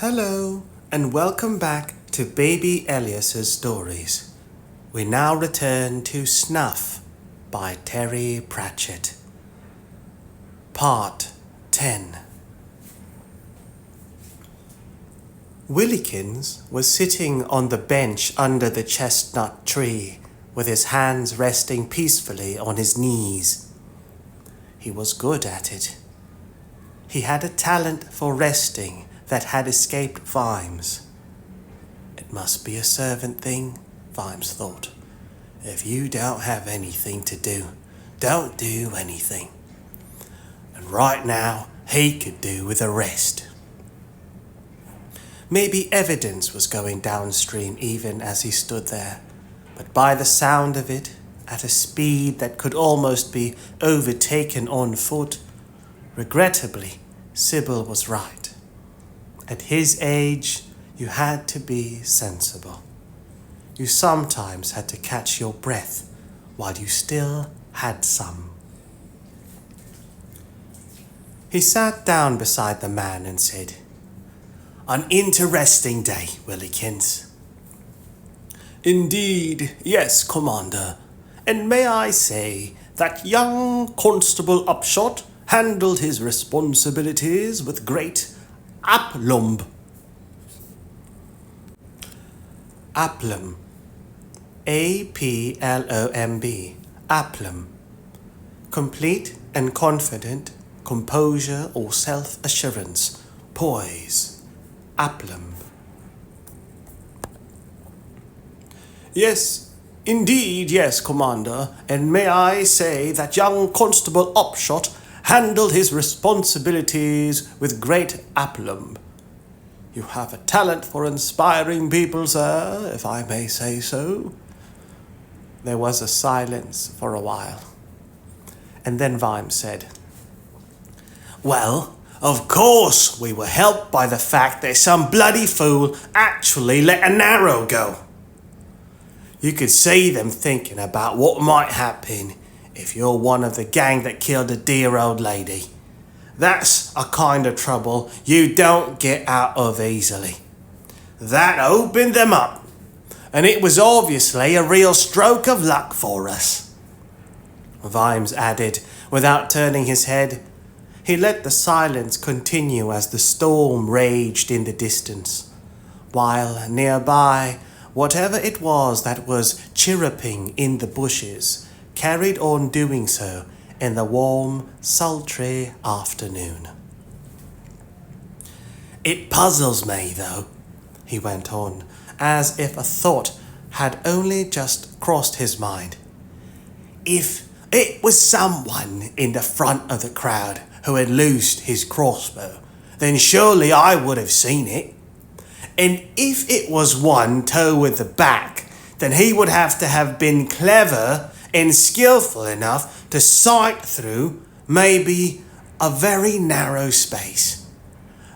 Hello, and welcome back to Baby Elias's stories. We now return to Snuff by Terry Pratchett. Part 10. Willikins was sitting on the bench under the chestnut tree, with his hands resting peacefully on his knees. He was good at it. He had a talent for resting that had escaped Vimes. It must be a servant thing, Vimes thought. If you don't have anything to do, don't do anything. And right now, he could do with a rest. Maybe evidence was going downstream even as he stood there, but by the sound of it, at a speed that could almost be overtaken on foot, regrettably, Sybil was right. At his age, you had to be sensible. You sometimes had to catch your breath while you still had some. He sat down beside the man and said, "An interesting day, Willikins." "Indeed, yes, Commander. And may I say that young Constable Upshot handled his responsibilities with great aplomb." Aplomb. A-P-L-O-M-B. Aplomb. Complete and confident composure or self-assurance. Poise. Aplomb. "Yes, indeed, yes, Commander. And may I say that young Constable Upshot handled his responsibilities with great aplomb. You have a talent for inspiring people, sir, if I may say so." There was a silence for a while. And then Vimes said, "Well, of course we were helped by the fact that some bloody fool actually let an arrow go. You could see them thinking about what might happen if you're one of the gang that killed a dear old lady. That's a kind of trouble you don't get out of easily. That opened them up, and it was obviously a real stroke of luck for us." Vimes added, without turning his head. He let the silence continue as the storm raged in the distance, while nearby, whatever it was that was chirruping in the bushes carried on doing so in the warm, sultry afternoon. "It puzzles me, though," he went on, as if a thought had only just crossed his mind. "If it was someone in the front of the crowd who had loosed his crossbow, then surely I would have seen it. And if it was one toward the back, then he would have to have been clever and skillful enough to sight through maybe a very narrow space.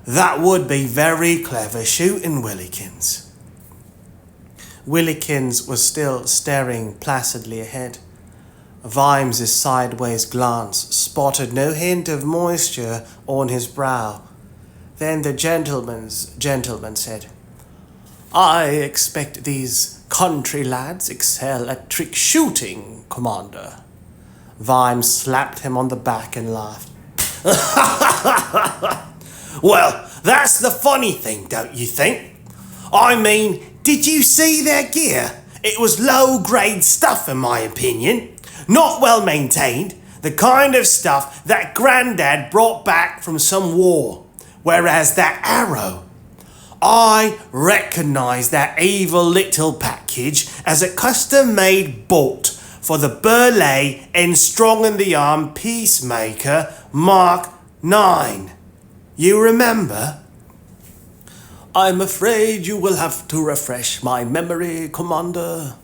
That would be very clever shooting, Willikins." Willikins was still staring placidly ahead. Vimes's sideways glance spotted no hint of moisture on his brow. Then the gentleman said, "I expect these country lads excel at trick shooting, Commander." Vimes slapped him on the back and laughed. "Well, that's the funny thing, don't you think? I mean, did you see their gear? It was low-grade stuff, in my opinion. Not well maintained. The kind of stuff that Grandad brought back from some war. Whereas that arrow, I recognise that evil little package as a custom-made bolt for the Burley and strong-in-the-arm Peacemaker Mark 9. You remember?" "I'm afraid you will have to refresh my memory, Commander."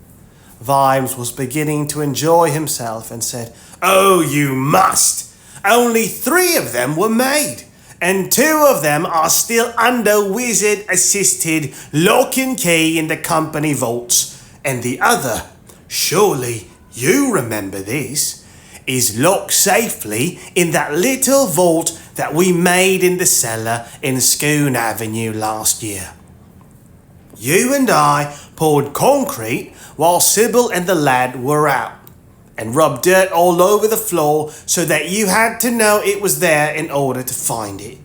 Vimes was beginning to enjoy himself and said, "Oh, you must! Only 3 of them were made, and 2 of them are still under wizard-assisted lock and key in the company vaults, and the other, surely you remember this, is locked safely in that little vault that we made in the cellar in Scoon Avenue last year. You and I poured concrete while Sybil and the lad were out, and rubbed dirt all over the floor so that you had to know it was there in order to find it.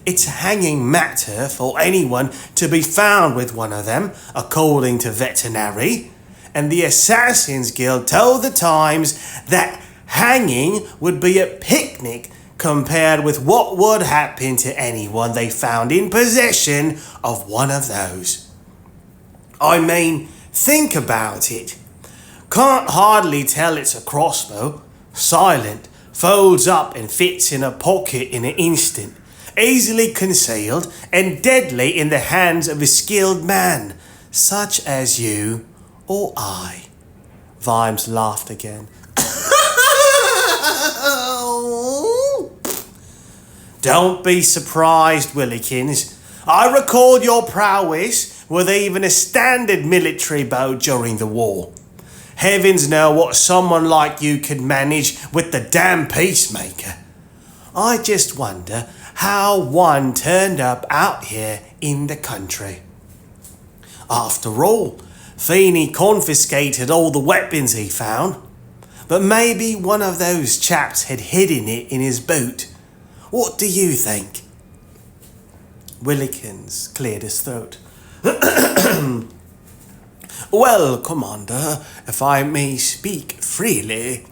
It's a hanging matter for anyone to be found with one of them, according to veterinary, and the Assassin's Guild told the Times that hanging would be a picnic compared with what would happen to anyone they found in possession of one of those. I mean, think about it. Can't hardly tell it's a crossbow. Silent, folds up and fits in a pocket in an instant. Easily concealed and deadly in the hands of a skilled man, such as you or I. Vimes laughed again. Don't be surprised, Willikins. I record your prowess with even a standard military bow during the war. Heavens know what someone like you could manage with the damn peacemaker. I just wonder how one turned up out here in the country. After all, Feeney confiscated all the weapons he found, but maybe one of those chaps had hidden it in his boot. What do you think? Willikins cleared his throat. Well, Commander, if I may speak freely,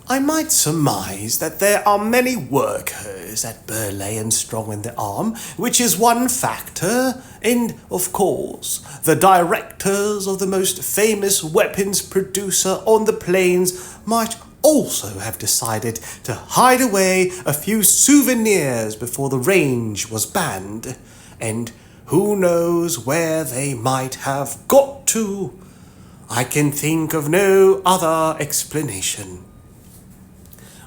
I might surmise that there are many workers at Burleigh and Strong in the Arm, which is one factor, and, of course, the directors of the most famous weapons producer on the plains might also have decided to hide away a few souvenirs before the range was banned, and who knows where they might have got to? I can think of no other explanation.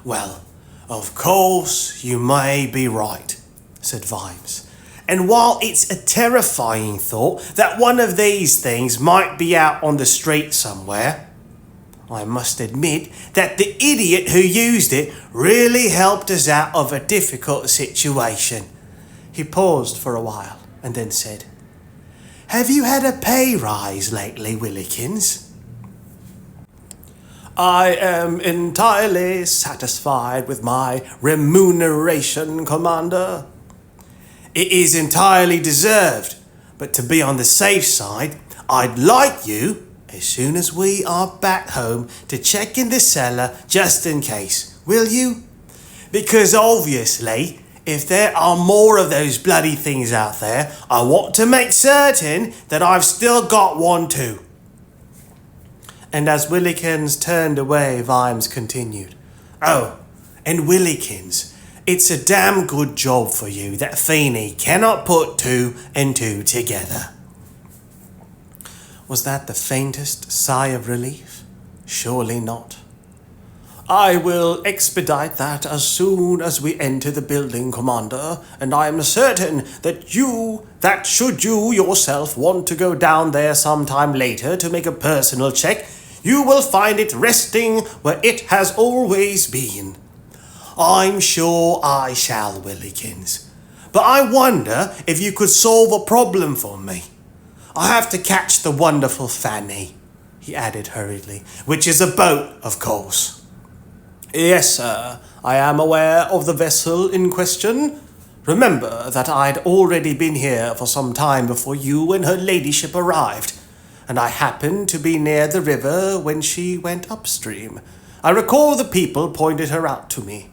Well, of course you may be right, said Vimes. And while it's a terrifying thought that one of these things might be out on the street somewhere, I must admit that the idiot who used it really helped us out of a difficult situation. He paused for a while and then said, Have you had a pay rise lately, Willikins? I am entirely satisfied with my remuneration, Commander. It is entirely deserved, but to be on the safe side, I'd like you, as soon as we are back home, to check in the cellar just in case, will you? Because obviously, if there are more of those bloody things out there, I want to make certain that I've still got one too. And as Willikins turned away, Vimes continued, Oh, and Willikins, it's a damn good job for you that Feeney cannot put two and two together. Was that the faintest sigh of relief? Surely not. I will expedite that as soon as we enter the building, Commander, and I am certain that should you yourself want to go down there sometime later to make a personal check, you will find it resting where it has always been. I'm sure I shall, Willikins. But I wonder if you could solve a problem for me. I have to catch the wonderful Fanny, he added hurriedly, which is a boat, of course. Yes, sir, I am aware of the vessel in question. Remember that I'd already been here for some time before you and her ladyship arrived, and I happened to be near the river when she went upstream. I recall the people pointed her out to me.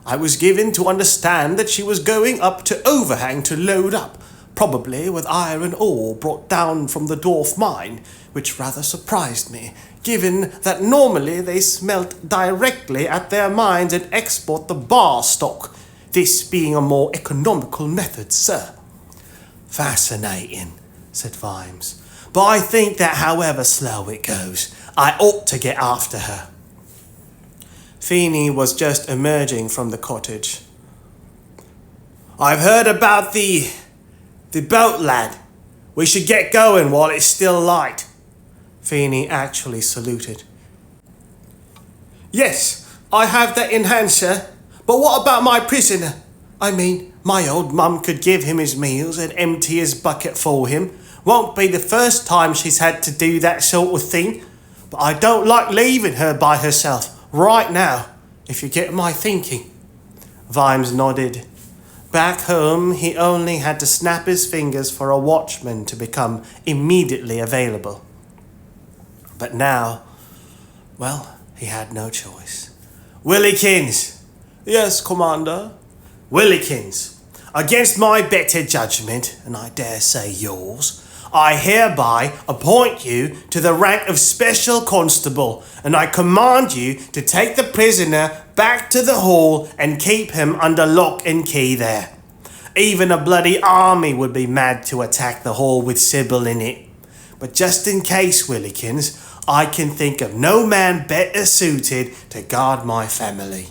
I was given to understand that she was going up to Overhang to load up, probably with iron ore brought down from the dwarf mine, which rather surprised me, given that normally they smelt directly at their mines and export the bar stock, this being a more economical method, sir. Fascinating, said Vimes, but I think that however slow it goes, I ought to get after her. Feeney was just emerging from the cottage. I've heard about the boat, lad. We should get going while it's still light. Feeney actually saluted. Yes, I have that in hand, sir. But what about my prisoner? I mean, my old mum could give him his meals and empty his bucket for him. Won't be the first time she's had to do that sort of thing. But I don't like leaving her by herself right now, if you get my thinking. Vimes nodded. Back home, he only had to snap his fingers for a watchman to become immediately available. But now, well, he had no choice. Willikins. Yes, Commander. Willikins, against my better judgment, and I dare say yours, I hereby appoint you to the rank of Special Constable, and I command you to take the prisoner back to the hall and keep him under lock and key there. Even a bloody army would be mad to attack the hall with Sybil in it. But just in case, Willikins, I can think of no man better suited to guard my family.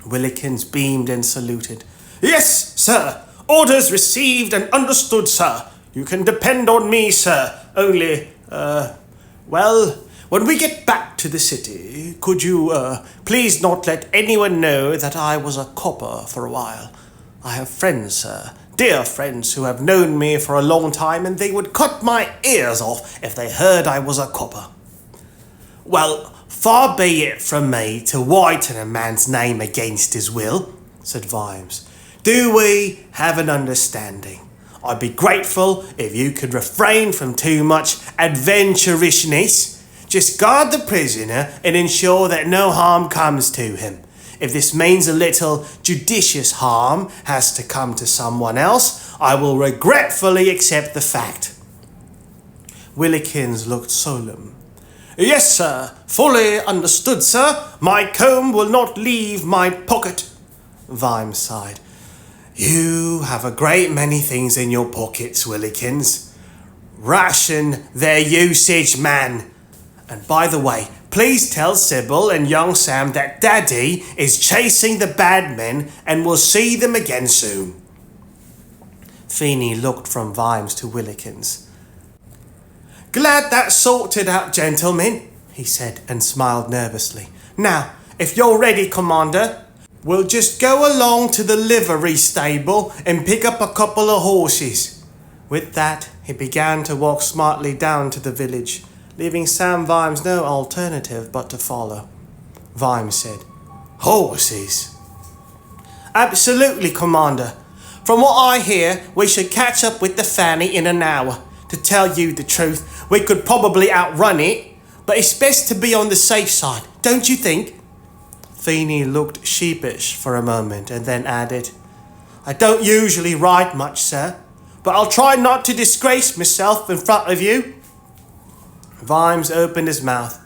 Willikins beamed and saluted. Yes, sir. Orders received and understood, sir. You can depend on me, sir. Only, well, when we get back to the city, could you, please not let anyone know that I was a copper for a while. I have friends, sir, dear friends who have known me for a long time, and they would cut my ears off if they heard I was a copper. Well, far be it from me to whiten a man's name against his will, said Vimes. Do we have an understanding? I'd be grateful if you could refrain from too much adventurishness. Just guard the prisoner and ensure that no harm comes to him. If this means a little judicious harm has to come to someone else, I will regretfully accept the fact. Willikins looked solemn. Yes, sir. Fully understood, sir. My comb will not leave my pocket. Vimes sighed. You have a great many things in your pockets, Willikins. Ration their usage, man. And by the way, please tell Sybil and young Sam that Daddy is chasing the bad men and will see them again soon. Feeney looked from Vimes to Willikins. Glad that's sorted out, gentlemen, he said and smiled nervously. Now, if you're ready, Commander, we'll just go along to the livery stable and pick up a couple of horses. With that, he began to walk smartly down to the village, leaving Sam Vimes no alternative but to follow. Vimes said, Horses? Absolutely, Commander. From what I hear, we should catch up with the Fanny in an hour. To tell you the truth, we could probably outrun it, but it's best to be on the safe side, don't you think? Feeney looked sheepish for a moment and then added, I don't usually ride much, sir, but I'll try not to disgrace myself in front of you. Vimes opened his mouth.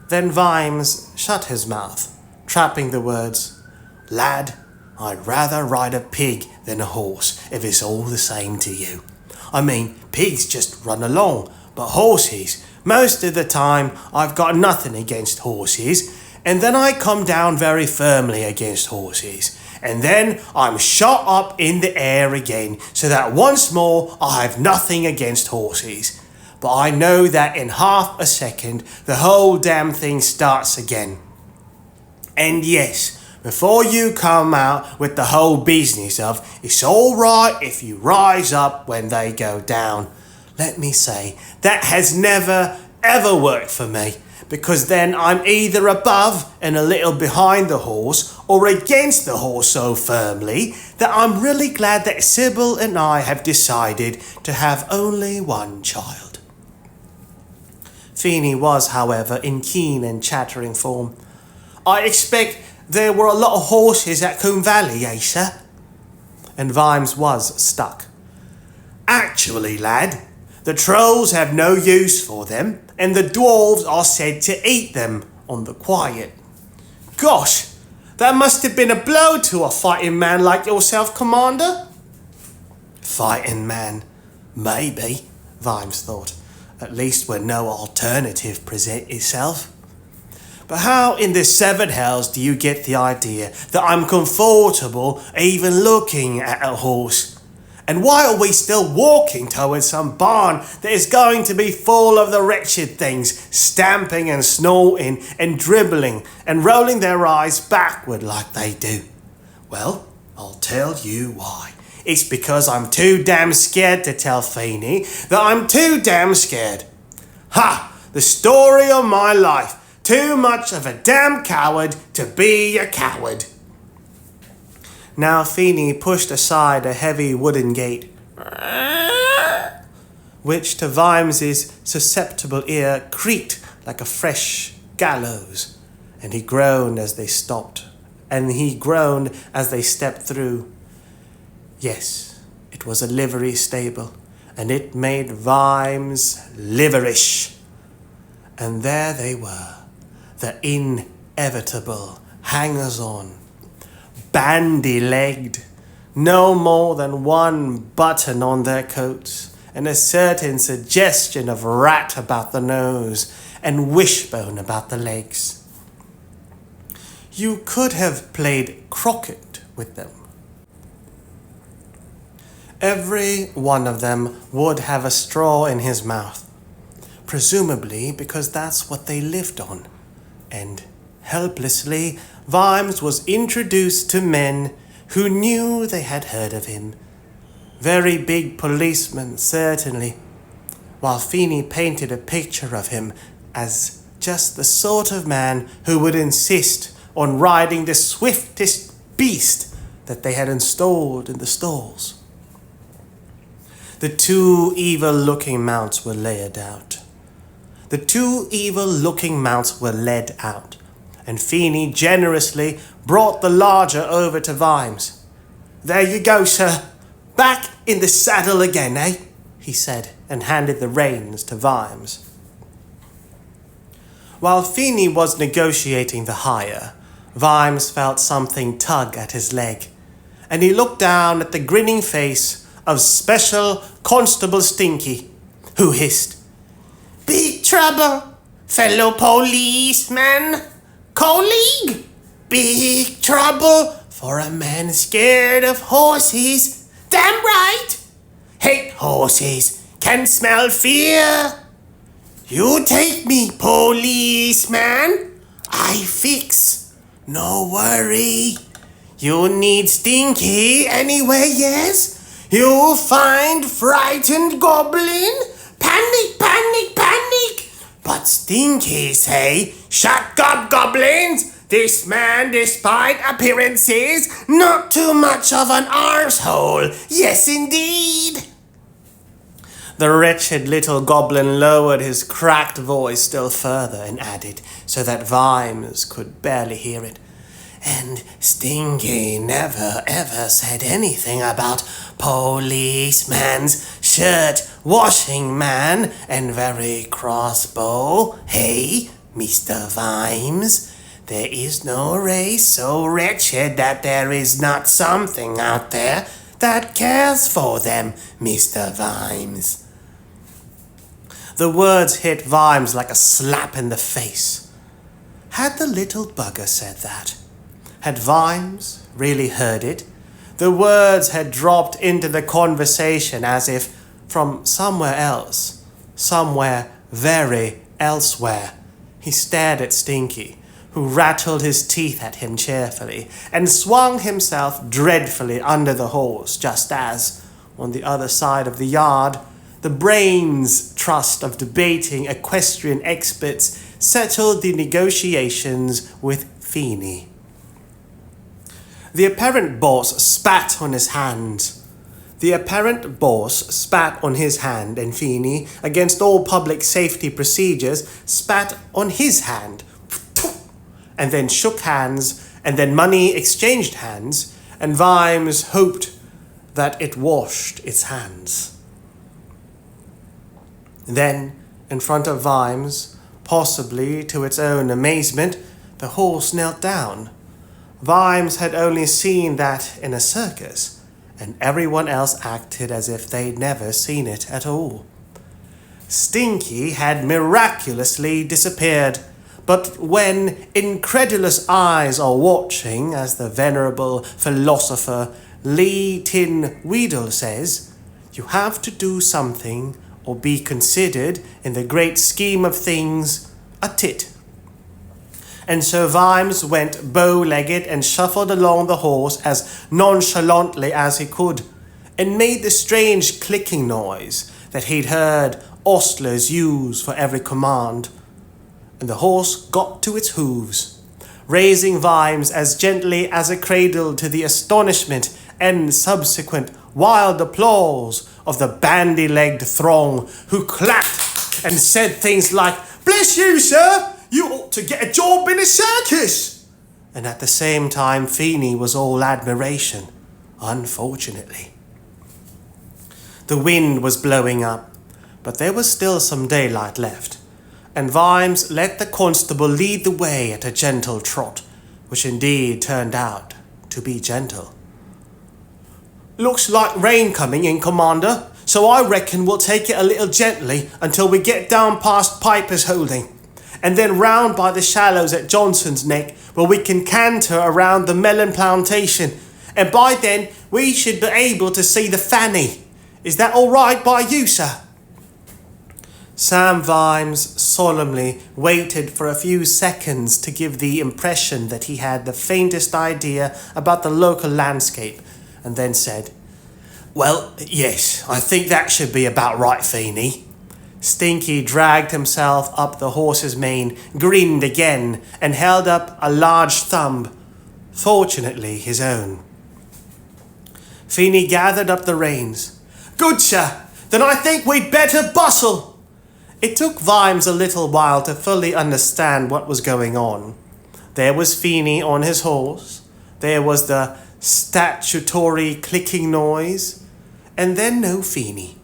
Then Vimes shut his mouth, trapping the words, Lad, I'd rather ride a pig than a horse if it's all the same to you. I mean, pigs just run along, but horses, most of the time I've got nothing against horses, and then I come down very firmly against horses, and then I'm shot up in the air again, so that once more I have nothing against horses. But I know that in half a second the whole damn thing starts again. And yes, before you come out with the whole business of it's all right if you rise up when they go down, let me say that has never ever worked for me, because then I'm either above and a little behind the horse or against the horse so firmly that I'm really glad that Sybil and I have decided to have only one child. Feeney was, however, in keen and chattering form. I expect there were a lot of horses at Coombe Valley, eh, sir? And Vimes was stuck. Actually, lad, the trolls have no use for them, and the dwarves are said to eat them on the quiet. Gosh, that must have been a blow to a fighting man like yourself, Commander. Fighting man? Maybe, Vimes thought. At least when no alternative present itself. But how in the seven hells do you get the idea that I'm comfortable even looking at a horse? And why are we still walking towards some barn that is going to be full of the wretched things, stamping and snorting and dribbling and rolling their eyes backward like they do? Well, I'll tell you why. It's because I'm too damn scared to tell Feeney that I'm too damn scared. Ha! The story of my life. Too much of a damn coward to be a coward. Now Feeney pushed aside a heavy wooden gate, which to Vimes's susceptible ear creaked like a fresh gallows, and he groaned as they stopped, and he groaned as they stepped through. Yes, it was a livery stable, and it made Vimes liverish. And there they were, the inevitable hangers-on, bandy-legged, no more than one button on their coats, and a certain suggestion of rat about the nose and wishbone about the legs. You could have played croquet with them. Every one of them would have a straw in his mouth, presumably because that's what they lived on. And helplessly, Vimes was introduced to men who knew they had heard of him. Very big policemen, certainly, while Feeney painted a picture of him as just the sort of man who would insist on riding the swiftest beast that they had installed in the stalls. The two evil-looking mounts were laid out. And Feeney generously brought the larger over to Vimes. "There you go, sir. Back in the saddle again, eh?" he said, and handed the reins to Vimes. While Feeney was negotiating the hire, Vimes felt something tug at his leg, and he looked down at the grinning face of Special Constable Stinky, who hissed, "Big trouble, fellow policeman, colleague, big trouble for a man scared of horses. Damn right, hate horses, can smell fear. You take me, policeman, I fix, no worry. You need Stinky anyway, yes? You'll find frightened goblin, panic, panic, panic. But Stinky say, shut up, goblins. This man, despite appearances, not too much of an arsehole. Yes, indeed." The wretched little goblin lowered his cracked voice still further and added, so that Vimes could barely hear it, "And Stinky never ever said anything about policeman's shirt washing man and very crossbow. Hey, Mr. Vimes, there is no race so wretched that there is not something out there that cares for them, Mr. Vimes." The words hit Vimes like a slap in the face. Had the little bugger said that? Had Vimes really heard it? The words had dropped into the conversation as if from somewhere else, somewhere very elsewhere. He stared at Stinky, who rattled his teeth at him cheerfully and swung himself dreadfully under the horse, just as, on the other side of the yard, the brains trust of debating equestrian experts settled the negotiations with Feeney. The apparent boss spat on his hand. And Feeney, against all public safety procedures, spat on his hand, and then shook hands, and then money exchanged hands, and Vimes hoped that it washed its hands. Then, in front of Vimes, possibly to its own amazement, the horse knelt down. Vimes had only seen that in a circus, and everyone else acted as if they'd never seen it at all. Stinky had miraculously disappeared, but when incredulous eyes are watching as the venerable philosopher Lee Tin Weedle says, you have to do something or be considered, in the great scheme of things, a tit. And so Vimes went bow-legged and shuffled along the horse as nonchalantly as he could, and made the strange clicking noise that he'd heard ostlers use for every command. And the horse got to its hooves, raising Vimes as gently as a cradle to the astonishment and subsequent wild applause of the bandy-legged throng, who clapped and said things like, "Bless you, sir! You ought to get a job in a circus!" And at the same time, Feeney was all admiration, unfortunately. The wind was blowing up, but there was still some daylight left, and Vimes let the constable lead the way at a gentle trot, which indeed turned out to be gentle. "Looks like rain coming in, Commander, so I reckon we'll take it a little gently until we get down past Piper's Holding, and then round by the shallows at Johnson's Neck, where we can canter around the melon plantation, and by then we should be able to see the Fanny. Is that all right by you, sir?" Sam Vimes solemnly waited for a few seconds to give the impression that he had the faintest idea about the local landscape, and then said, "Well, yes, I think that should be about right, Feeney." Stinky dragged himself up the horse's mane, grinned again, and held up a large thumb, fortunately his own. Feeney gathered up the reins. "Good, sir. Then I think we'd better bustle." It took Vimes a little while to fully understand what was going on. There was Feeney on his horse. There was the statutory clicking noise. And then no Feeney,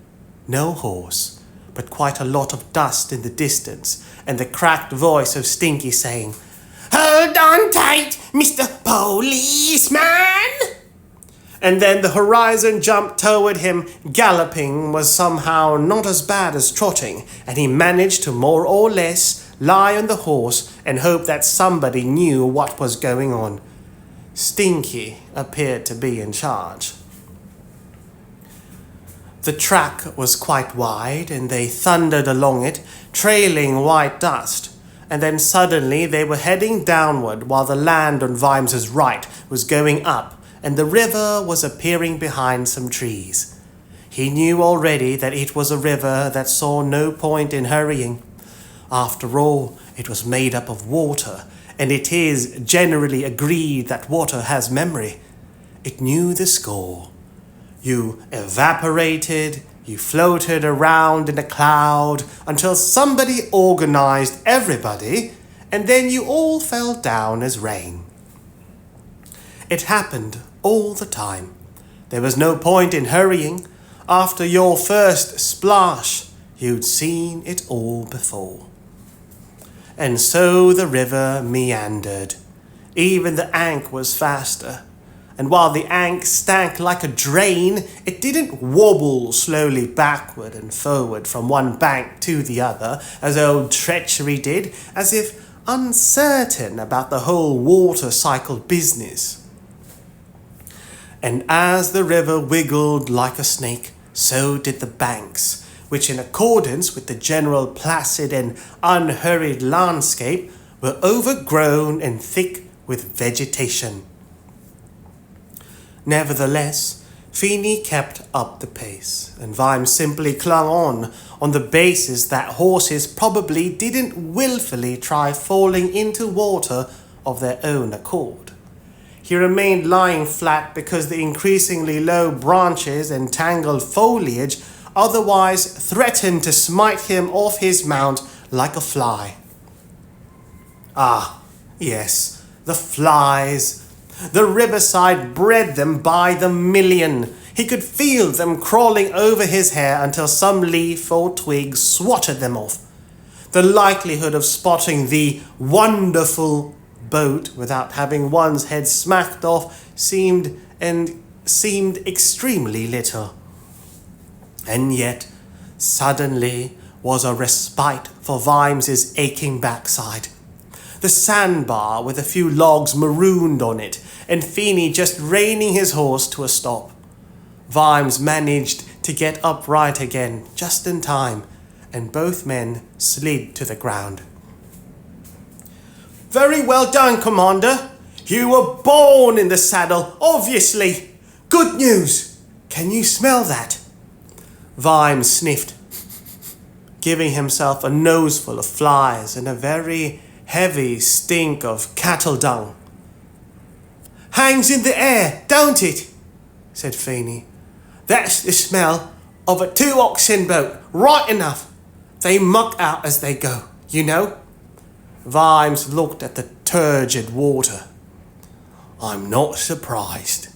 no horse, but quite a lot of dust in the distance, and the cracked voice of Stinky saying, "Hold on tight, Mr. Policeman!" And then the horizon jumped toward him. Galloping was somehow not as bad as trotting, and he managed to more or less lie on the horse and hope that somebody knew what was going on. Stinky appeared to be in charge. The track was quite wide, and they thundered along it, trailing white dust. And then suddenly they were heading downward, while the land on Vimes's right was going up, and the river was appearing behind some trees. He knew already that it was a river that saw no point in hurrying. After all, it was made up of water, and it is generally agreed that water has memory. It knew the score. You evaporated, you floated around in a cloud until somebody organized everybody, and then you all fell down as rain. It happened all the time. There was no point in hurrying. After your first splash, you'd seen it all before. And so the river meandered. Even the Ankh was faster. And while the Ankh stank like a drain, it didn't wobble slowly backward and forward from one bank to the other, as old Treachery did, as if uncertain about the whole water cycle business. And as the river wiggled like a snake, so did the banks, which in accordance with the general placid and unhurried landscape were overgrown and thick with vegetation. Nevertheless, Feeney kept up the pace, and Vimes simply clung on the basis that horses probably didn't willfully try falling into water of their own accord. He remained lying flat because the increasingly low branches and tangled foliage otherwise threatened to smite him off his mount like a fly. Ah, yes, the flies. The riverside bred them by the million. He could feel them crawling over his hair until some leaf or twig swatted them off. The likelihood of spotting the wonderful boat without having one's head smacked off seemed extremely little. And yet, suddenly was a respite for Vimes's aching backside. The sandbar with a few logs marooned on it, and Feeney just reining his horse to a stop. Vimes managed to get upright again just in time, and both men slid to the ground. Very well done, Commander. You were born in the saddle, obviously. Good news. Can you smell that? Vimes sniffed, giving himself a noseful of flies and a very heavy stink of cattle dung. Hangs in the air, don't it? Said Feeney. That's the smell of a 2-oxen boat, right enough. They muck out as they go, you know. Vimes looked at the turgid water. I'm not surprised.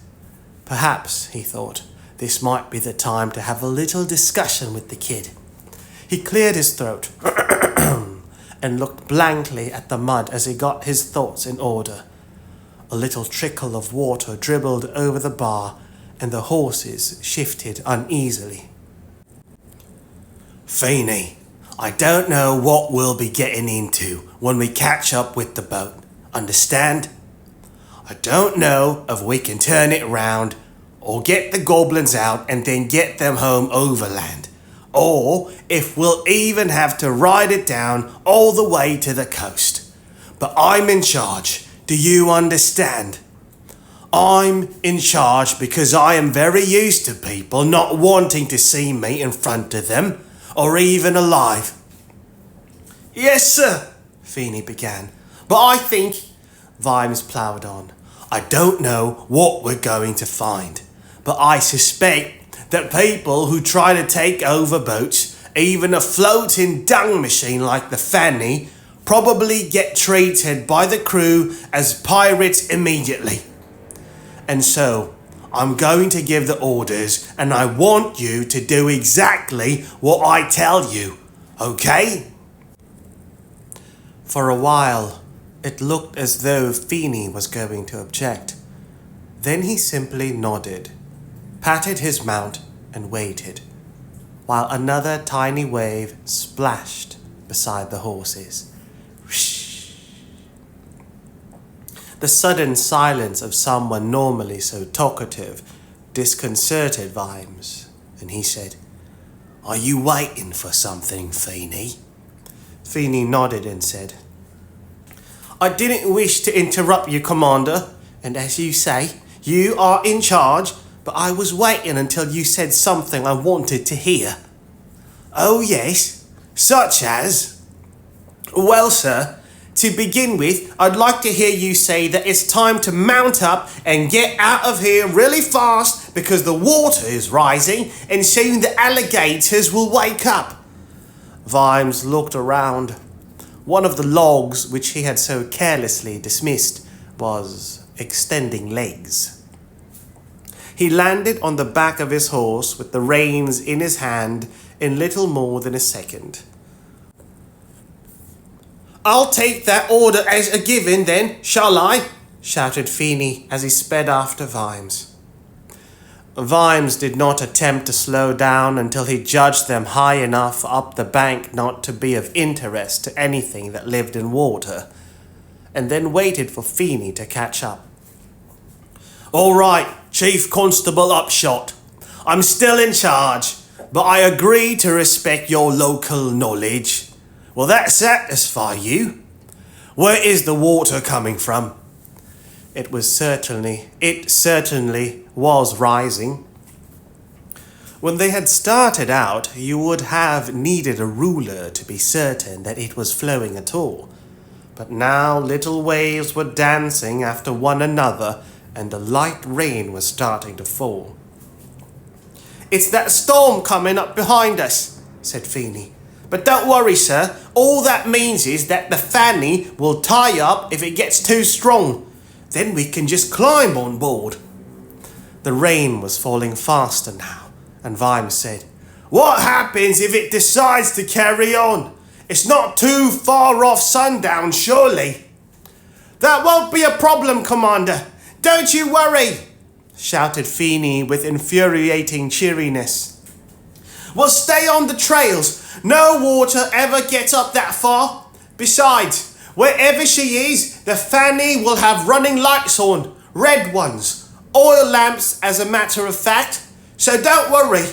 Perhaps, he thought, this might be the time to have a little discussion with the kid. He cleared his throat and looked blankly at the mud as he got his thoughts in order. A little trickle of water dribbled over the bar, and the horses shifted uneasily. Feeney, I don't know what we'll be getting into when we catch up with the boat. Understand? I don't know if we can turn it round or get the goblins out and then get them home overland, or if we'll even have to ride it down all the way to the coast. But I'm in charge. Do you understand? I'm in charge because I am very used to people not wanting to see me in front of them, or even alive. Yes, sir, Feeney began. But I think, Vimes ploughed on, I don't know what we're going to find, but I suspect that people who try to take over boats, even a floating dung machine like the Fanny, probably get treated by the crew as pirates immediately. And so, I'm going to give the orders, and I want you to do exactly what I tell you, okay? For a while, it looked as though Feeney was going to object. Then he simply nodded, patted his mount, and waited, while another tiny wave splashed beside the horses. The sudden silence of someone normally so talkative disconcerted Vimes, and he said, Are you waiting for something, Feeney? Feeney nodded and said, I didn't wish to interrupt you, Commander, and as you say, you are in charge, but I was waiting until you said something I wanted to hear. Oh yes, such as? Well, sir, to begin with, I'd like to hear you say that it's time to mount up and get out of here really fast because the water is rising and soon the alligators will wake up. Vimes looked around. One of the logs which he had so carelessly dismissed was extending legs. He landed on the back of his horse with the reins in his hand in little more than a second. I'll take that order as a given then, shall I? Shouted Feeney as he sped after Vimes. Vimes did not attempt to slow down until he judged them high enough up the bank not to be of interest to anything that lived in water, and then waited for Feeney to catch up. All right, Chief Constable Upshot. I'm still in charge, but I agree to respect your local knowledge. Will that satisfy you? Where is the water coming from? It certainly was rising. When they had started out, you would have needed a ruler to be certain that it was flowing at all. But now little waves were dancing after one another, and a light rain was starting to fall. It's that storm coming up behind us, said Feeney. But don't worry, sir. All that means is that the Fanny will tie up if it gets too strong. Then we can just climb on board. The rain was falling faster now, and Vimes said, What happens if it decides to carry on? It's not too far off sundown, surely. That won't be a problem, Commander. Don't you worry, shouted Feeney with infuriating cheeriness. We'll stay on the trails. No water ever gets up that far. Besides, wherever she is, the Fanny will have running lights on. Red ones. Oil lamps, as a matter of fact. So don't worry,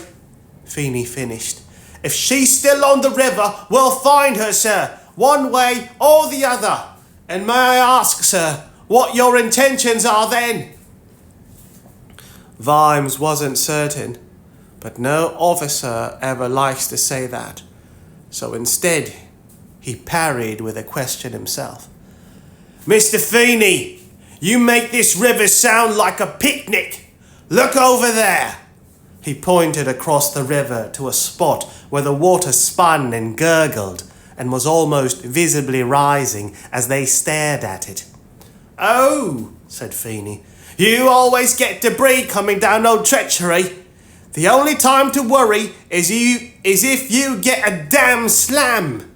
Feeney finished. If she's still on the river, we'll find her, sir, one way or the other. And may I ask, sir, what your intentions are then? Vimes wasn't certain, but no officer ever likes to say that. So instead, he parried with a question himself. Mr. Feeney, you make this river sound like a picnic. Look over there. He pointed across the river to a spot where the water spun and gurgled and was almost visibly rising as they stared at it. Oh, said Feeney, you always get debris coming down Old Treachery. The only time to worry is if you get a damn slam.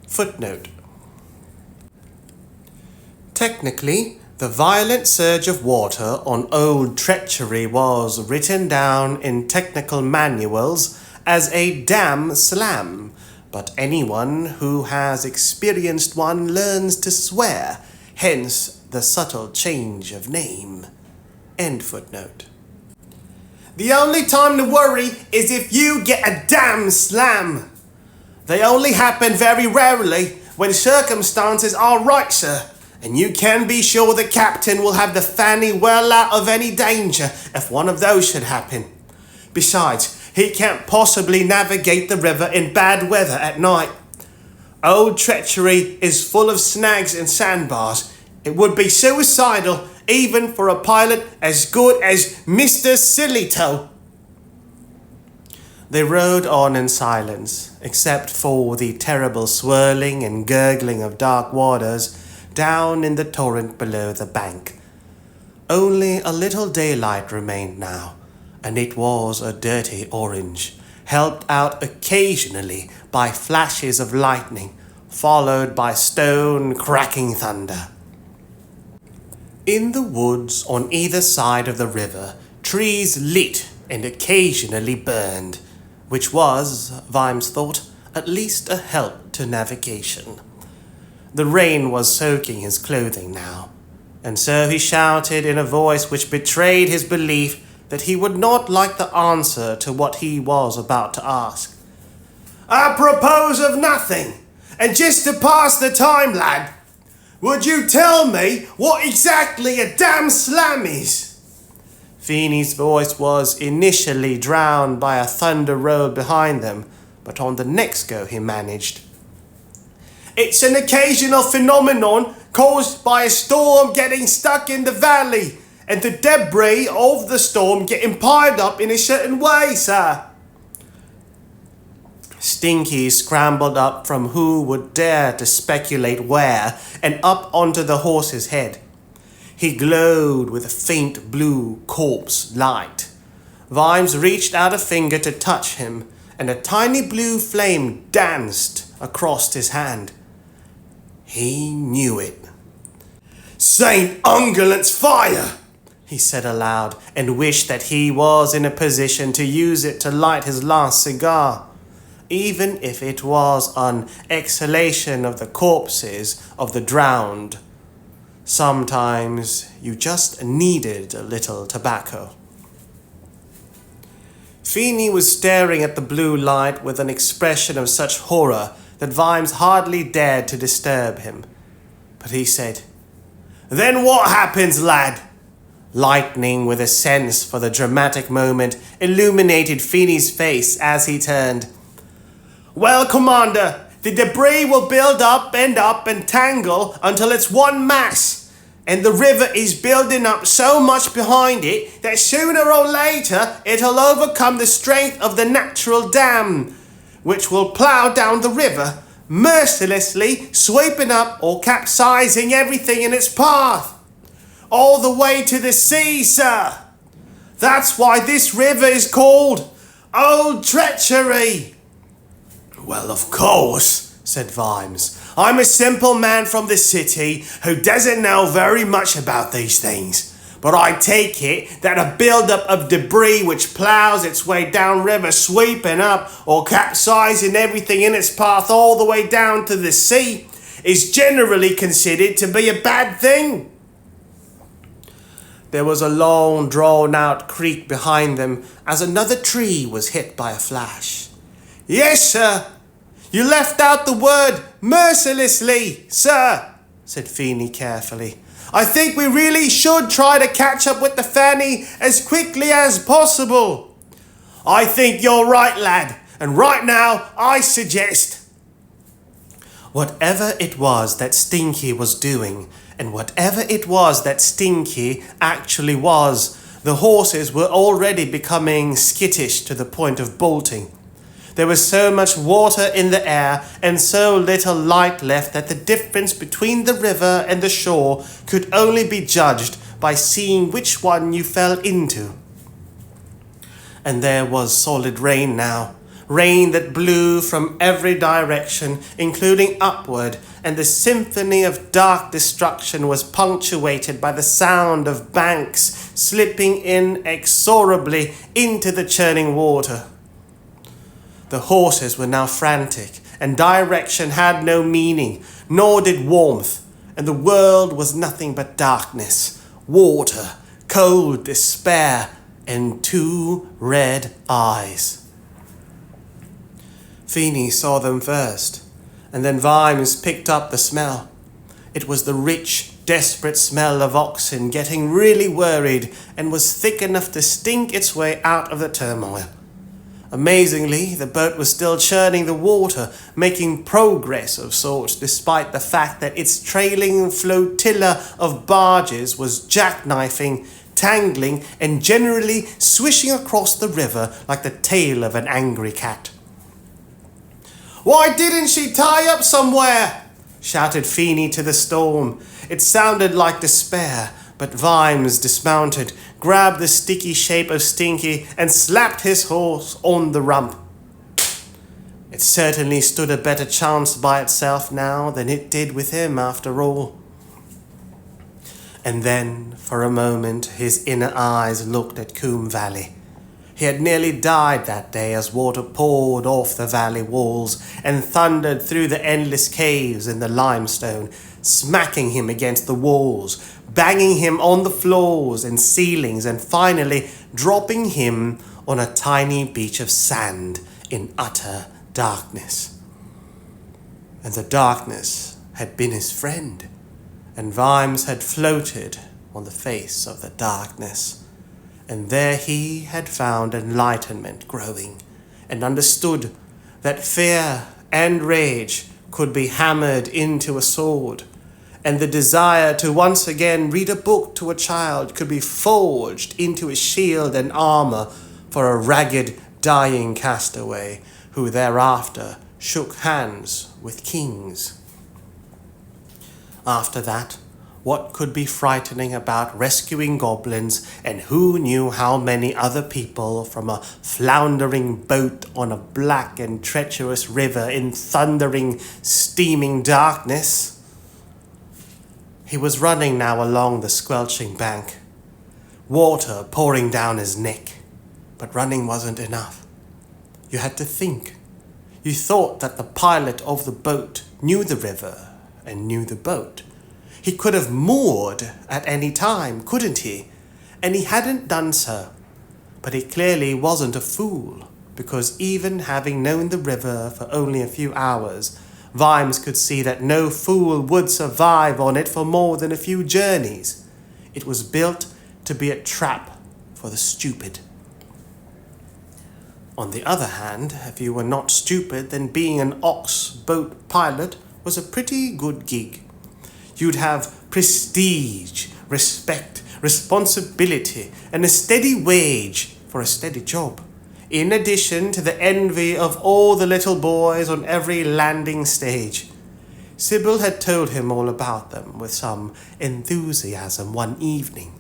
Footnote. Technically, the violent surge of water on Old Treachery was written down in technical manuals as a damn slam, but anyone who has experienced one learns to swear, hence the subtle change of name. End footnote. The only time to worry is if you get a damn slam. They only happen very rarely when circumstances are right, sir. And you can be sure the captain will have the fanny well out of any danger if one of those should happen. Besides, he can't possibly navigate the river in bad weather at night. Old Treachery is full of snags and sandbars. It would be suicidal even for a pilot as good as Mr. Sillytoe. They rode on in silence, except for the terrible swirling and gurgling of dark waters down in the torrent below the bank. Only a little daylight remained now, and it was a dirty orange, helped out occasionally by flashes of lightning, followed by stone-cracking thunder. In the woods on either side of the river, trees lit and occasionally burned, which was, Vimes thought, at least a help to navigation. The rain was soaking his clothing now, and so he shouted in a voice which betrayed his belief that he would not like the answer to what he was about to ask. I propose of nothing, and just to pass the time, lad, would you tell me what exactly a damn slam is? Feeney's voice was initially drowned by a thunder roll behind them, but on the next go he managed. It's an occasional phenomenon caused by a storm getting stuck in the valley and the debris of the storm getting piled up in a certain way, sir. Stinky scrambled up from who would dare to speculate where and up onto the horse's head. He glowed with a faint blue corpse light. Vimes reached out a finger to touch him, and a tiny blue flame danced across his hand. He knew it. St. Ungulant's fire, he said aloud, and wished that he was in a position to use it to light his last cigar, even if it was an exhalation of the corpses of the drowned. Sometimes you just needed a little tobacco. Feeney was staring at the blue light with an expression of such horror that Vimes hardly dared to disturb him. But he said, Then what happens, lad? Lightning, with a sense for the dramatic moment, illuminated Feeney's face as he turned. Well, Commander, the debris will build up and tangle until it's one mass, and the river is building up so much behind it that sooner or later it'll overcome the strength of the natural dam, which will plough down the river, mercilessly sweeping up or capsizing everything in its path, all the way to the sea, sir. That's why this river is called Old Treachery. Well, of course, said Vimes. I'm a simple man from the city who doesn't know very much about these things. But I take it that a build-up of debris which ploughs its way downriver, sweeping up or capsizing everything in its path all the way down to the sea, is generally considered to be a bad thing. There was a long, drawn-out creak behind them as another tree was hit by a flash. "Yes, sir. You left out the word mercilessly, sir," said Feeney carefully. "I think we really should try to catch up with the Fanny as quickly as possible." "I think you're right, lad, and right now I suggest—" Whatever it was that Stinky was doing, and whatever it was that Stinky actually was, the horses were already becoming skittish to the point of bolting. There was so much water in the air and so little light left that the difference between the river and the shore could only be judged by seeing which one you fell into. And there was solid rain now. Rain that blew from every direction, including upward, and the symphony of dark destruction was punctuated by the sound of banks slipping inexorably into the churning water. The horses were now frantic, and direction had no meaning, nor did warmth, and the world was nothing but darkness, water, cold despair, and 2 red eyes. Feeney saw them first, and then Vimes picked up the smell. It was the rich, desperate smell of oxen getting really worried and was thick enough to stink its way out of the turmoil. Amazingly, the boat was still churning the water, making progress of sorts despite the fact that its trailing flotilla of barges was jackknifing, tangling, and generally swishing across the river like the tail of an angry cat. "Why didn't she tie up somewhere?" shouted Feeney to the storm. It sounded like despair, but Vimes dismounted, grabbed the sticky shape of Stinky, and slapped his horse on the rump. It certainly stood a better chance by itself now than it did with him, after all. And then, for a moment, his inner eyes looked at Coombe Valley. He had nearly died that day as water poured off the valley walls and thundered through the endless caves in the limestone, smacking him against the walls, banging him on the floors and ceilings, and finally dropping him on a tiny beach of sand in utter darkness. And the darkness had been his friend, and Vimes had floated on the face of the darkness. And there he had found enlightenment growing, and understood that fear and rage could be hammered into a sword, and the desire to once again read a book to a child could be forged into a shield and armor for a ragged, dying castaway who thereafter shook hands with kings. After that, what could be frightening about rescuing goblins, and who knew how many other people from a floundering boat on a black and treacherous river in thundering, steaming darkness? He was running now along the squelching bank, water pouring down his neck, but running wasn't enough. You had to think. You thought that the pilot of the boat knew the river and knew the boat. He could have moored at any time, couldn't he? And he hadn't done so. But he clearly wasn't a fool, because even having known the river for only a few hours, Vimes could see that no fool would survive on it for more than a few journeys. It was built to be a trap for the stupid. On the other hand, if you were not stupid, then being an ox boat pilot was a pretty good gig. You'd have prestige, respect, responsibility, and a steady wage for a steady job, in addition to the envy of all the little boys on every landing stage. Sybil had told him all about them with some enthusiasm one evening.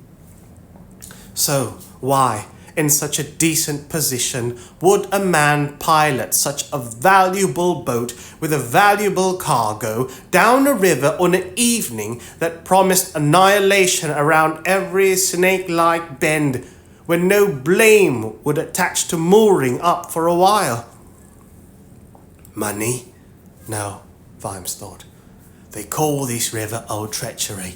So why, in such a decent position, would a man pilot such a valuable boat with a valuable cargo down a river on an evening that promised annihilation around every snake-like bend, when no blame would attach to mooring up for a while? Money? No, Vimes thought. They call this river Old Treachery,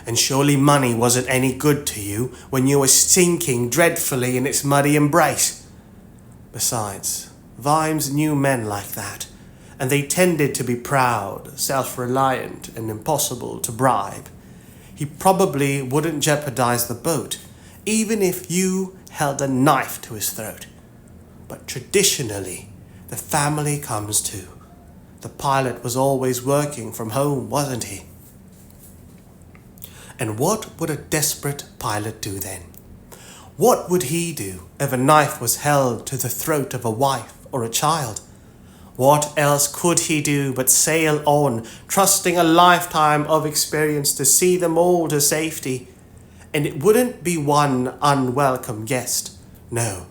And surely money wasn't any good to you when you were sinking dreadfully in its muddy embrace. Besides, Vimes knew men like that, and they tended to be proud, self-reliant, and impossible to bribe. He probably wouldn't jeopardize the boat, even if you held a knife to his throat. But traditionally, the family comes too. The pilot was always working from home, wasn't he? And what would a desperate pilot do then? What would he do if a knife was held to the throat of a wife or a child? What else could he do but sail on, trusting a lifetime of experience to see them all to safety? And it wouldn't be one unwelcome guest, no,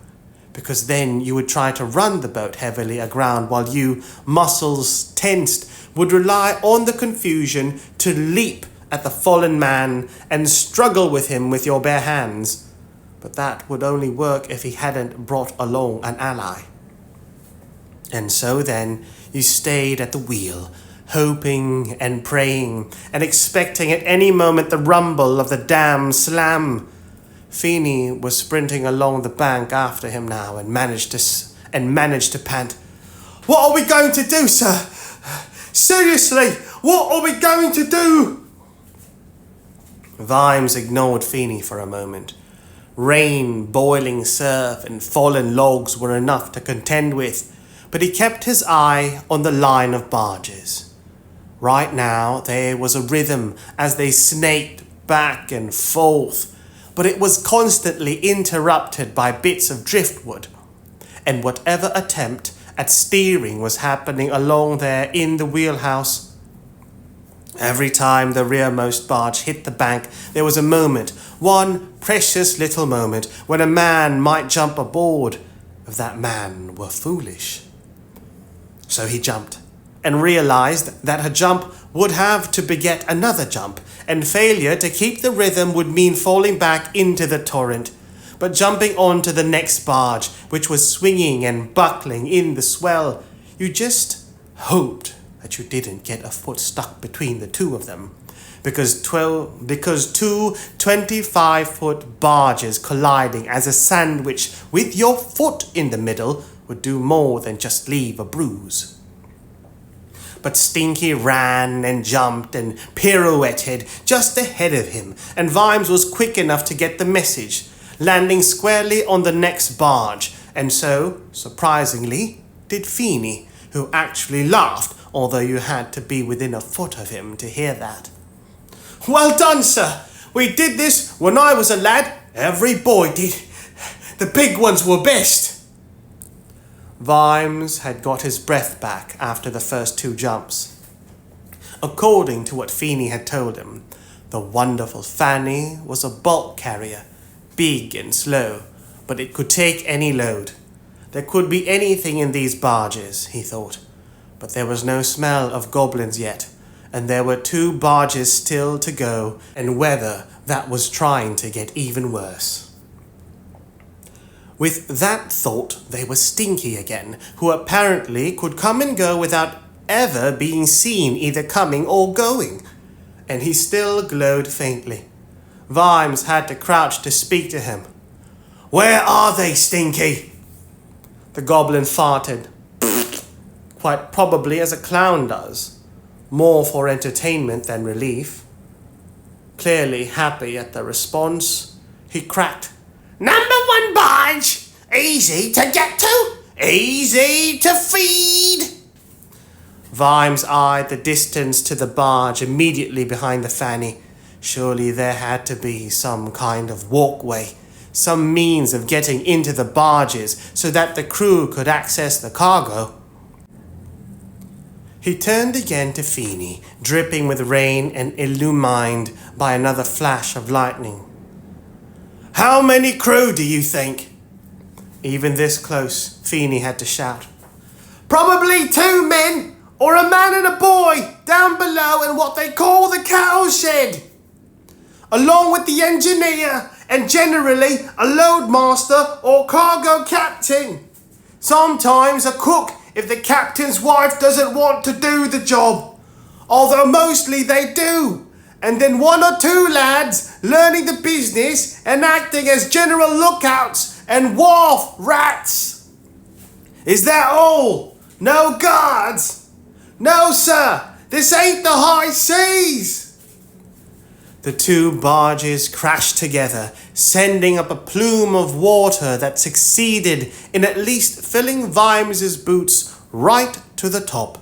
because then you would try to run the boat heavily aground while you, muscles tensed, would rely on the confusion to leap at the fallen man and struggle with him with your bare hands. But that would only work if he hadn't brought along an ally. And so then you stayed at the wheel, hoping and praying and expecting at any moment the rumble of the dam slam. Feeney was sprinting along the bank after him now and managed to pant. "What are we going to do, sir? Seriously, what are we going to do?" Vimes ignored Feeney for a moment. Rain, boiling surf, and fallen logs were enough to contend with, but he kept his eye on the line of barges. Right now, there was a rhythm as they snaked back and forth, but it was constantly interrupted by bits of driftwood, and whatever attempt at steering was happening along there in the wheelhouse. Every time the rearmost barge hit the bank, there was a moment, one precious little moment, when a man might jump aboard, if that man were foolish. So he jumped, and realized that a jump would have to beget another jump, and failure to keep the rhythm would mean falling back into the torrent. But jumping onto the next barge, which was swinging and buckling in the swell, you just hoped that you didn't get a foot stuck between the two of them, because two 25-foot barges colliding as a sandwich with your foot in the middle would do more than just leave a bruise. But Stinky ran and jumped and pirouetted just ahead of him, and Vimes was quick enough to get the message, landing squarely on the next barge, and so, surprisingly, did Feeney, who actually laughed, although you had to be within a foot of him to hear that. "Well done, sir. We did this when I was a lad. Every boy did. The big ones were best." Vimes had got his breath back after the first two jumps. According to what Feeney had told him, the wonderful Fanny was a bulk carrier, big and slow, but it could take any load. There could be anything in these barges, he thought, but there was no smell of goblins yet, and there were 2 barges still to go, and weather that was trying to get even worse. With that thought, they were Stinky again, who apparently could come and go without ever being seen either coming or going, and he still glowed faintly. Vimes had to crouch to speak to him. "Where are they, Stinky?" The goblin farted, quite probably as a clown does, more for entertainment than relief. Clearly happy at the response, he cracked, "Number 1 barge! Easy to get to, easy to feed!" Vimes eyed the distance to the barge immediately behind the Fanny. Surely there had to be some kind of walkway, some means of getting into the barges so that the crew could access the cargo. He turned again to Feeney, dripping with rain and illumined by another flash of lightning. "How many crew do you think?" Even this close, Feeney had to shout. "Probably 2 men, or a man and a boy, down below in what they call the cow shed. Along with the engineer, and generally a loadmaster or cargo captain. Sometimes a cook if the captain's wife doesn't want to do the job, although mostly they do, and then one or two lads learning the business and acting as general lookouts and wharf rats. Is that all? No guards? No, sir, this ain't the high seas. The two barges crashed together, sending up a plume of water that succeeded in at least filling Vimes's boots right to the top.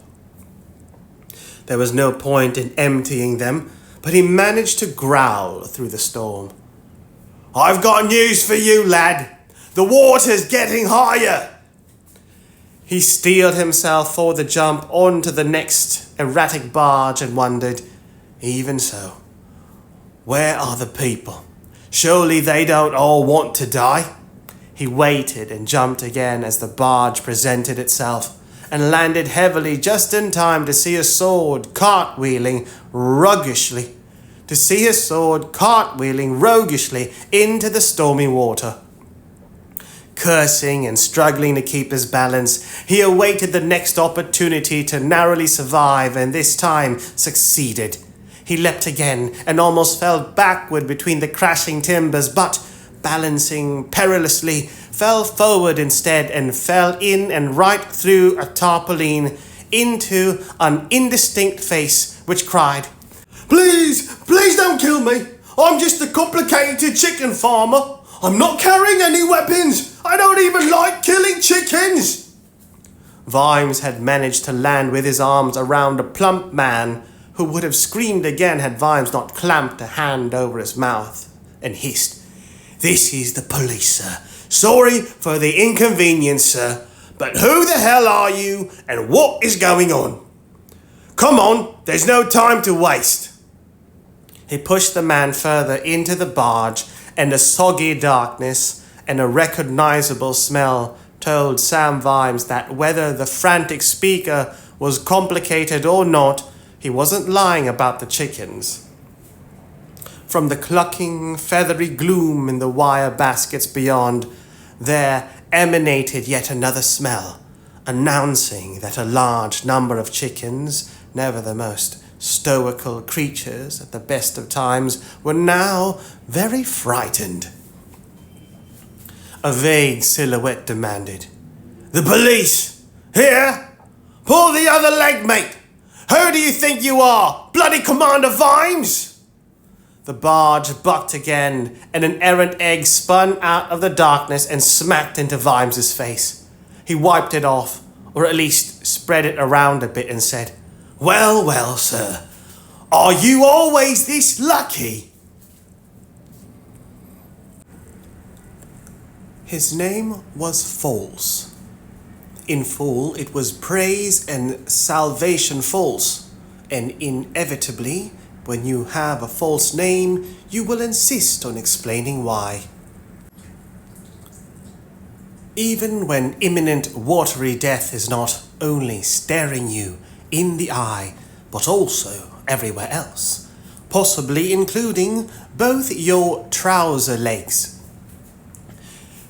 There was no point in emptying them, but he managed to growl through the storm. I've got news for you, lad. The water's getting higher. He steeled himself for the jump onto the next erratic barge and wondered, even so, where are the people? Surely they don't all want to die. He waited and jumped again as the barge presented itself and landed heavily just in time to see a sword cartwheeling roguishly into the stormy water. Cursing and struggling to keep his balance, he awaited the next opportunity to narrowly survive and this time succeeded. He leapt again and almost fell backward between the crashing timbers, but, balancing perilously, fell forward instead and fell in and right through a tarpaulin into an indistinct face which cried, Please don't kill me. I'm just a complicated chicken farmer. I'm not carrying any weapons. I don't even like killing chickens. Vimes had managed to land with his arms around a plump man who would have screamed again had Vimes not clamped a hand over his mouth and hissed, This is the police, sir. Sorry for the inconvenience, sir, but who the hell are you and what is going on? Come on, there's no time to waste. He pushed the man further into the barge, and a soggy darkness and a recognizable smell told Sam Vimes that whether the frantic speaker was complicated or not, he wasn't lying about the chickens. From the clucking, feathery gloom in the wire baskets beyond, there emanated yet another smell, announcing that a large number of chickens, never the most stoical creatures at the best of times, were now very frightened. A vague silhouette demanded, The police! Here! Pull the other leg, mate! Who do you think you are? Bloody Commander Vimes? The barge bucked again, and an errant egg spun out of the darkness and smacked into Vimes's face. He wiped it off, or at least spread it around a bit and said, Well, sir, are you always this lucky? His name was False. In full, it was praise and salvation false, and inevitably, when you have a false name, you will insist on explaining why. Even when imminent watery death is not only staring you in the eye, but also everywhere else, possibly including both your trouser legs.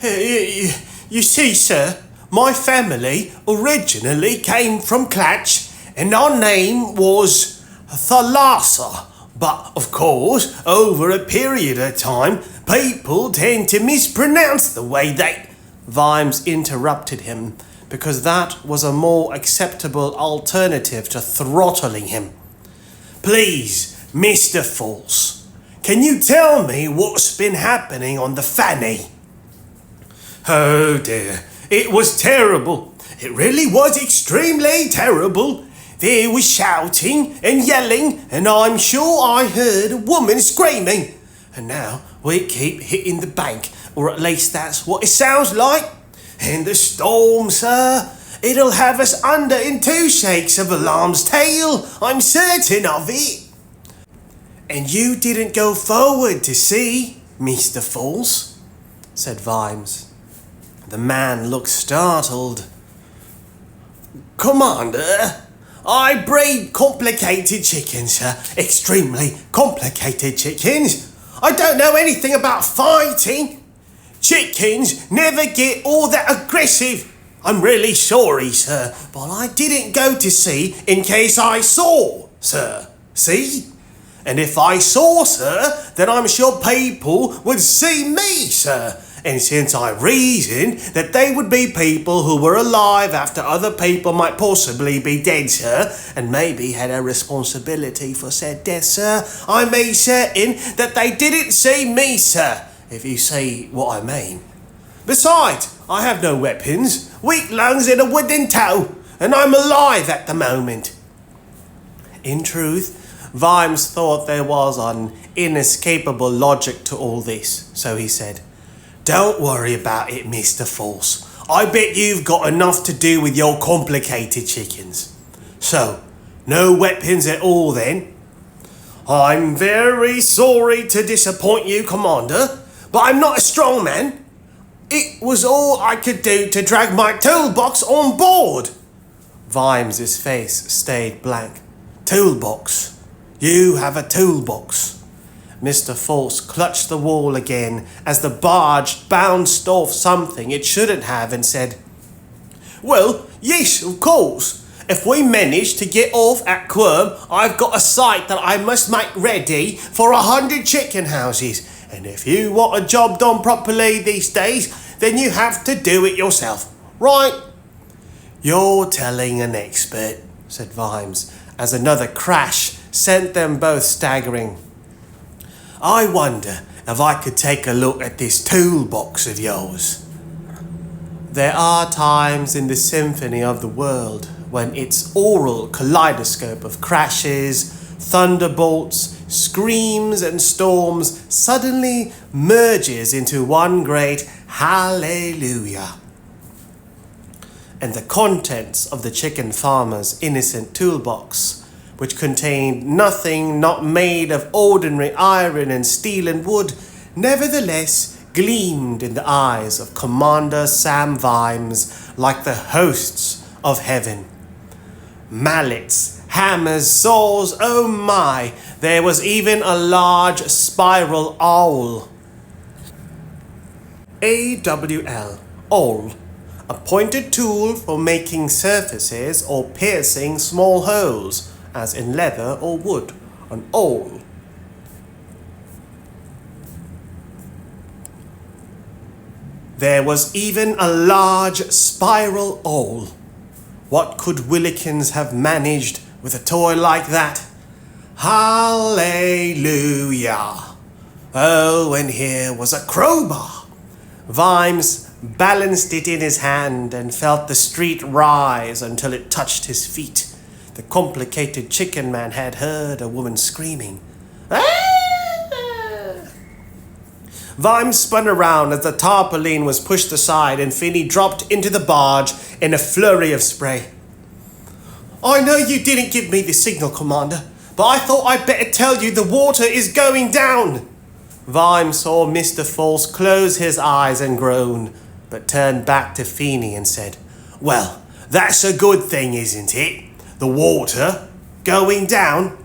You see, sir, my family originally came from Clatch, and our name was Thalassa. But, of course, over a period of time, people tend to mispronounce the way they... Vimes interrupted him, because that was a more acceptable alternative to throttling him. Please, Mr. False, can you tell me what's been happening on the Fanny? Oh dear, it was terrible. It really was extremely terrible. There was shouting and yelling, and I'm sure I heard a woman screaming. And now we keep hitting the bank, or at least that's what it sounds like. And the storm, sir, it'll have us under in 2 shakes of a lamb's tail, I'm certain of it. And you didn't go forward to see, Mr. False, said Vimes. The man looked startled. Commander, I breed complicated chickens, sir. Extremely complicated chickens. I don't know anything about fighting. Chickens never get all that aggressive. I'm really sorry, sir, but I didn't go to see in case I saw, sir. See? And if I saw, sir, then I'm sure people would see me, sir. And since I reasoned that they would be people who were alive after other people might possibly be dead, sir, and maybe had a responsibility for said death, sir, I made certain that they didn't see me, sir, if you see what I mean. Besides, I have no weapons, weak lungs and a wooden toe, and I'm alive at the moment. In truth, Vimes thought there was an inescapable logic to all this, so he said, "Don't worry about it, Mr. False. I bet you've got enough to do with your complicated chickens. So, no weapons at all then?" "I'm very sorry to disappoint you, Commander, but I'm not a strong man. It was all I could do to drag my toolbox on board." Vimes's face stayed blank. "Toolbox? You have a toolbox?" Mr. False clutched the wall again as the barge bounced off something it shouldn't have and said, "Well, yes, of course. If we manage to get off at Quirm, I've got a site that I must make ready for 100 chicken houses. And if you want a job done properly these days, then you have to do it yourself. Right?" "You're telling an expert," said Vimes, as another crash sent them both staggering. "I wonder if I could take a look at this toolbox of yours." There are times in the symphony of the world when its aural kaleidoscope of crashes, thunderbolts, screams and storms suddenly merges into one great hallelujah. And the contents of the chicken farmer's innocent toolbox, which contained nothing not made of ordinary iron and steel and wood, nevertheless gleamed in the eyes of Commander Sam Vimes like the hosts of heaven. Mallets, hammers, saws, oh my, there was even a large spiral awl. AWL, awl, a pointed tool for making surfaces or piercing small holes, as in leather or wood, an awl. There was even a large spiral awl. What could Willikins have managed with a toy like that? Hallelujah! Oh, and here was a crowbar. Vimes balanced it in his hand and felt the street rise until it touched his feet. The complicated chicken man had heard a woman screaming. "Ah!" Vimes spun around as the tarpaulin was pushed aside and Finney dropped into the barge in a flurry of spray. "I know you didn't give me the signal, Commander, but I thought I'd better tell you the water is going down." Vimes saw Mr. False close his eyes and groan, but turned back to Feeney and said, "Well, that's a good thing, isn't it? The water going down?"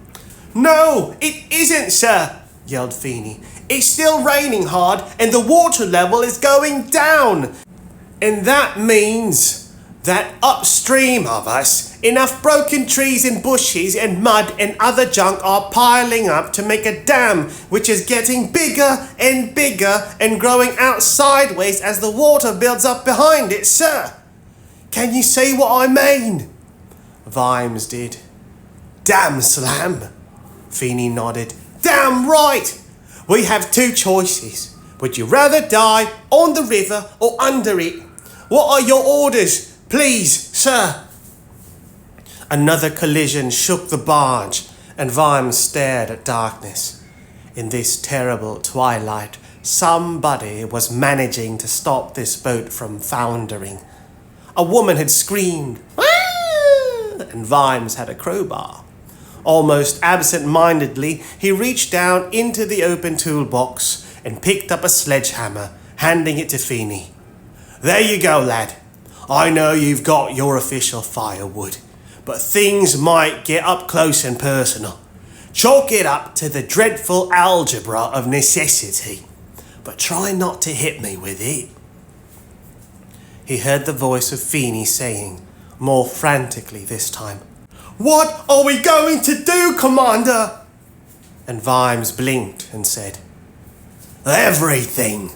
"No, it isn't, sir," yelled Feeney. "It's still raining hard and the water level is going down. And that means that upstream of us, enough broken trees and bushes and mud and other junk are piling up to make a dam which is getting bigger and bigger and growing out sideways as the water builds up behind it, sir. Can you see what I mean?" Vimes did. "Damn slam," Feeney nodded. "Damn right. We have two choices. Would you rather die on the river or under it? What are your orders, please, sir?" Another collision shook the barge, and Vimes stared at darkness. In this terrible twilight, somebody was managing to stop this boat from foundering. A woman had screamed, "Ah!" and Vimes had a crowbar. Almost absent-mindedly, he reached down into the open toolbox and picked up a sledgehammer, handing it to Feeney. "There you go, lad. I know you've got your official firewood, but things might get up close and personal. Chalk it up to the dreadful algebra of necessity, but try not to hit me with it." He heard the voice of Feeney saying, more frantically this time, "What are we going to do, Commander?" And Vimes blinked and said, "Everything."